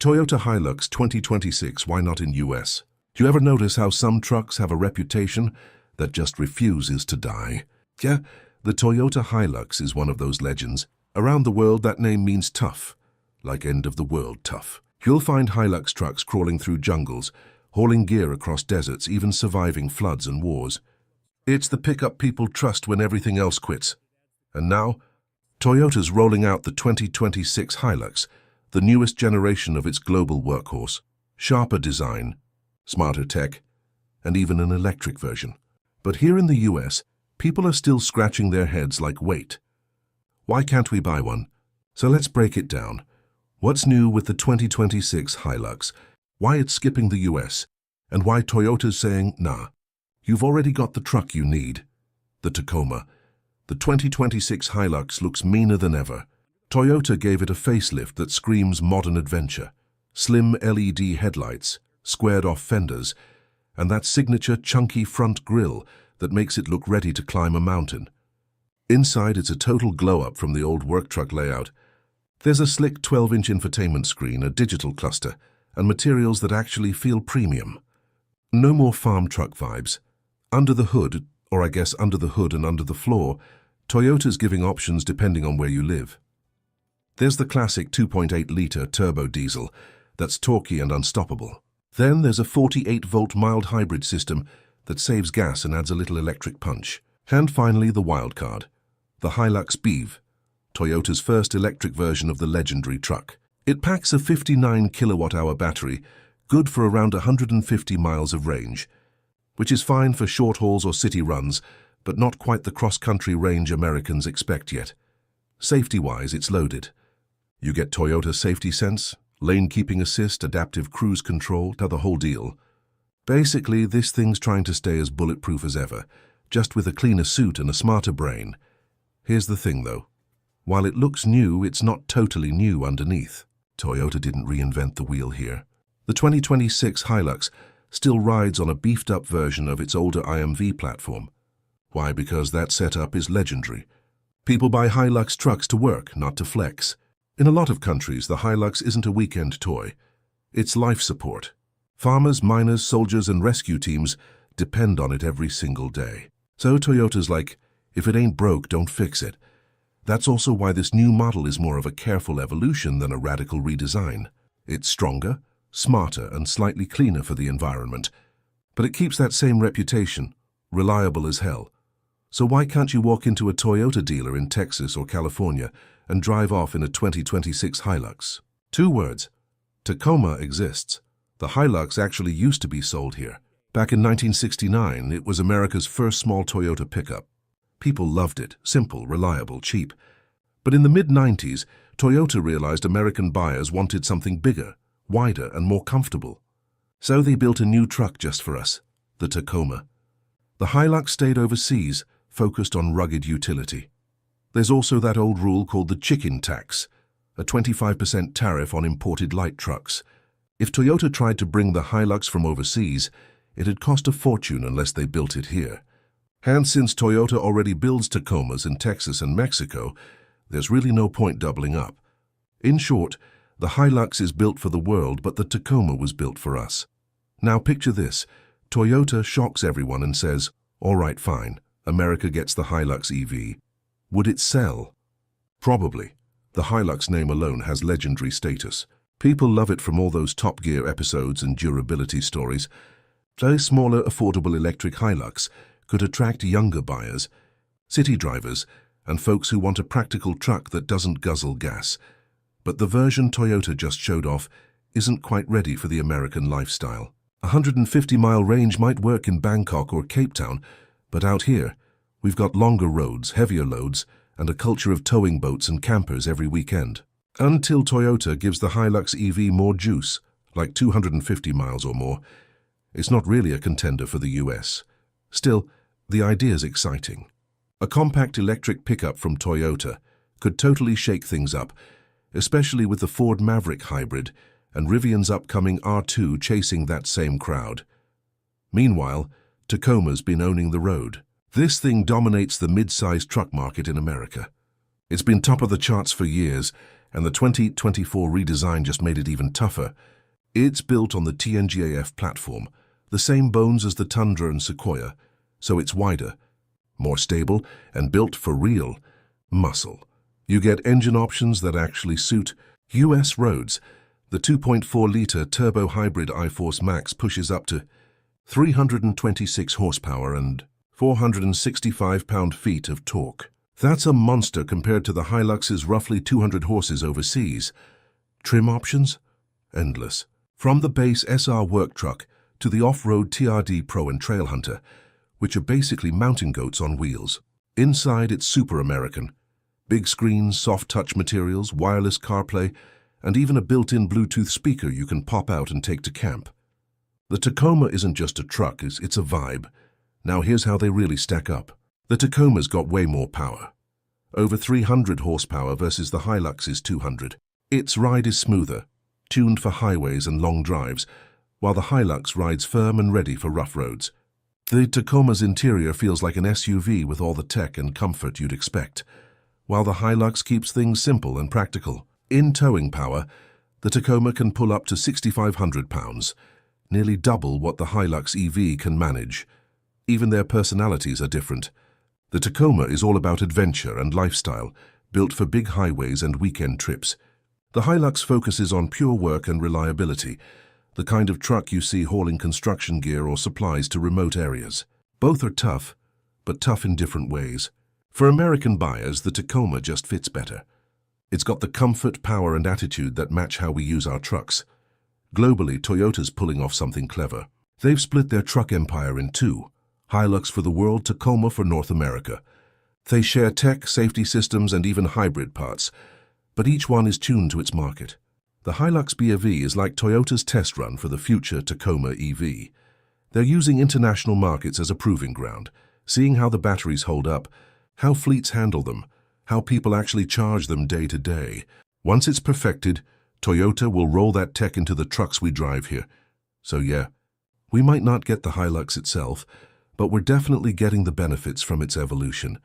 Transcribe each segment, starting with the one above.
Toyota Hilux 2026, why not in US? Do you ever notice how some trucks have a reputation that just refuses to die? Yeah, the Toyota Hilux is one of those legends. Around the world, that name means tough, like end of the world tough. You'll find Hilux trucks crawling through jungles, hauling gear across deserts, even surviving floods and wars. It's the pickup people trust when everything else quits. And now, Toyota's rolling out the 2026 Hilux, the newest generation of its global workhorse. Sharper design, smarter tech, and even an electric version. But here in the US, people are still scratching their heads like, wait, why can't we buy one? So let's break it down. What's new with the 2026 Hilux? Why it's skipping the US? And why Toyota's saying, nah, you've already got the truck you need. The Tacoma. The 2026 Hilux looks meaner than ever. Toyota gave it a facelift that screams modern adventure. Slim LED headlights, squared-off fenders, and that signature chunky front grille that makes it look ready to climb a mountain. Inside, it's a total glow-up from the old work truck layout. There's a slick 12-inch infotainment screen, a digital cluster, and materials that actually feel premium. No more farm truck vibes. Under the hood, or I guess under the hood and under the floor, Toyota's giving options depending on where you live. There's the classic 2.8-litre turbo diesel that's torquey and unstoppable. Then there's a 48-volt mild hybrid system that saves gas and adds a little electric punch. And finally, the wild card, the Hilux BEV, Toyota's first electric version of the legendary truck. It packs a 59 kilowatt-hour battery, good for around 150 miles of range, which is fine for short hauls or city runs, but not quite the cross-country range Americans expect yet. Safety-wise, it's loaded. You get Toyota Safety Sense, lane keeping assist, adaptive cruise control, the whole deal. Basically, this thing's trying to stay as bulletproof as ever, just with a cleaner suit and a smarter brain. Here's the thing, though. While it looks new, it's not totally new underneath. Toyota didn't reinvent the wheel here. The 2026 Hilux still rides on a beefed-up version of its older IMV platform. Why? Because that setup is legendary. People buy Hilux trucks to work, not to flex. In a lot of countries, the Hilux isn't a weekend toy. It's life support. Farmers, miners, soldiers, and rescue teams depend on it every single day. So Toyota's like, if it ain't broke, don't fix it. That's also why this new model is more of a careful evolution than a radical redesign. It's stronger, smarter, and slightly cleaner for the environment. But it keeps that same reputation, reliable as hell. So why can't you walk into a Toyota dealer in Texas or California and drive off in a 2026 Hilux? 2 words. Tacoma exists. The Hilux actually used to be sold here. Back in 1969, it was America's first small Toyota pickup. People loved it, simple, reliable, cheap. But in the mid-90s, Toyota realized American buyers wanted something bigger, wider, and more comfortable. So they built a new truck just for us, the Tacoma. The Hilux stayed overseas, focused on rugged utility. There's also that old rule called the chicken tax, a 25% tariff on imported light trucks. If Toyota tried to bring the Hilux from overseas, it'd cost a fortune unless they built it here. And since Toyota already builds Tacomas in Texas and Mexico, there's really no point doubling up. In short, the Hilux is built for the world, but the Tacoma was built for us. Now picture this. Toyota shocks everyone and says, all right, fine, America gets the Hilux EV. Would it sell? Probably. The Hilux name alone has legendary status. People love it from all those Top Gear episodes and durability stories. A smaller, affordable electric Hilux could attract younger buyers, city drivers, and folks who want a practical truck that doesn't guzzle gas. But the version Toyota just showed off isn't quite ready for the American lifestyle. 150-mile range might work in Bangkok or Cape Town, but out here, we've got longer roads, heavier loads, and a culture of towing boats and campers every weekend. Until Toyota gives the Hilux EV more juice, like 250 miles or more, it's not really a contender for the US. Still, the idea's exciting. A compact electric pickup from Toyota could totally shake things up, especially with the Ford Maverick hybrid and Rivian's upcoming R2 chasing that same crowd. Meanwhile, Tacoma's been owning the road. This thing dominates the mid-sized truck market in America. It's been top of the charts for years, and the 2024 redesign just made it even tougher. It's built on the TNGAF platform, the same bones as the Tundra and Sequoia, so it's wider, more stable, and built for real muscle. You get engine options that actually suit US roads. The 2.4-liter turbo hybrid iForce Max pushes up to 326 horsepower and 465 pound-feet of torque. That's a monster compared to the Hilux's roughly 200 horses overseas. Trim options? Endless. From the base SR work truck to the off-road TRD Pro and Trail Hunter, which are basically mountain goats on wheels. Inside, it's super American. Big screens, soft touch materials, wireless CarPlay, and even a built-in Bluetooth speaker you can pop out and take to camp. The Tacoma isn't just a truck, it's a vibe. Now here's how they really stack up. The Tacoma's got way more power. Over 300 horsepower versus the Hilux's 200. Its ride is smoother, tuned for highways and long drives, while the Hilux rides firm and ready for rough roads. The Tacoma's interior feels like an SUV with all the tech and comfort you'd expect, while the Hilux keeps things simple and practical. In towing power, the Tacoma can pull up to 6,500 pounds, nearly double what the Hilux EV can manage. Even their personalities are different. The Tacoma is all about adventure and lifestyle, built for big highways and weekend trips. The Hilux focuses on pure work and reliability, the kind of truck you see hauling construction gear or supplies to remote areas. Both are tough, but tough in different ways. For American buyers, the Tacoma just fits better. It's got the comfort, power, and attitude that match how we use our trucks. Globally, Toyota's pulling off something clever. They've split their truck empire in two, Hilux for the world, Tacoma for North America. They share tech, safety systems, and even hybrid parts, but each one is tuned to its market. The Hilux BEV is like Toyota's test run for the future Tacoma EV. They're using international markets as a proving ground, seeing how the batteries hold up, how fleets handle them, how people actually charge them day to day. Once it's perfected, Toyota will roll that tech into the trucks we drive here. So yeah, we might not get the Hilux itself, but we're definitely getting the benefits from its evolution.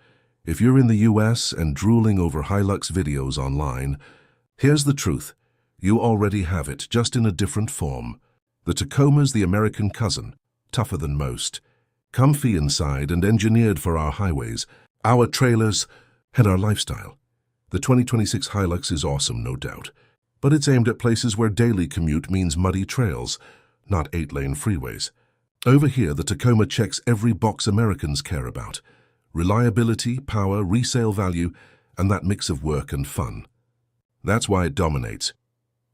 If you're in the US and drooling over Hilux videos online, here's the truth. You already have it, just in a different form. The Tacoma's the American cousin, tougher than most. Comfy inside and engineered for our highways, our trailers, and our lifestyle. The 2026 Hilux is awesome, no doubt, but it's aimed at places where daily commute means muddy trails, not 8-lane freeways. Over here, the Tacoma checks every box Americans care about. Reliability, power, resale value, and that mix of work and fun. That's why it dominates.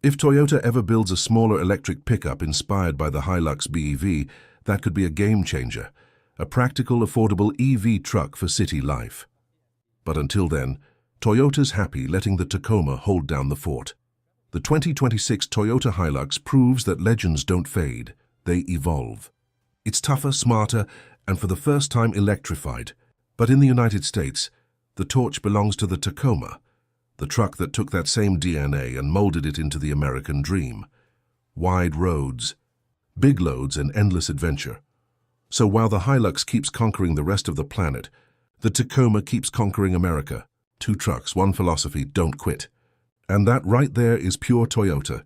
If Toyota ever builds a smaller electric pickup inspired by the Hilux BEV, that could be a game changer, a practical, affordable EV truck for city life. But until then, Toyota's happy letting the Tacoma hold down the fort. The 2026 Toyota Hilux proves that legends don't fade, they evolve. It's tougher, smarter, and for the first time electrified. But in the United States, the torch belongs to the Tacoma, the truck that took that same DNA and molded it into the American dream. Wide roads, big loads, and endless adventure. So while the Hilux keeps conquering the rest of the planet, the Tacoma keeps conquering America. Two trucks, one philosophy, don't quit. And that right there is pure Toyota.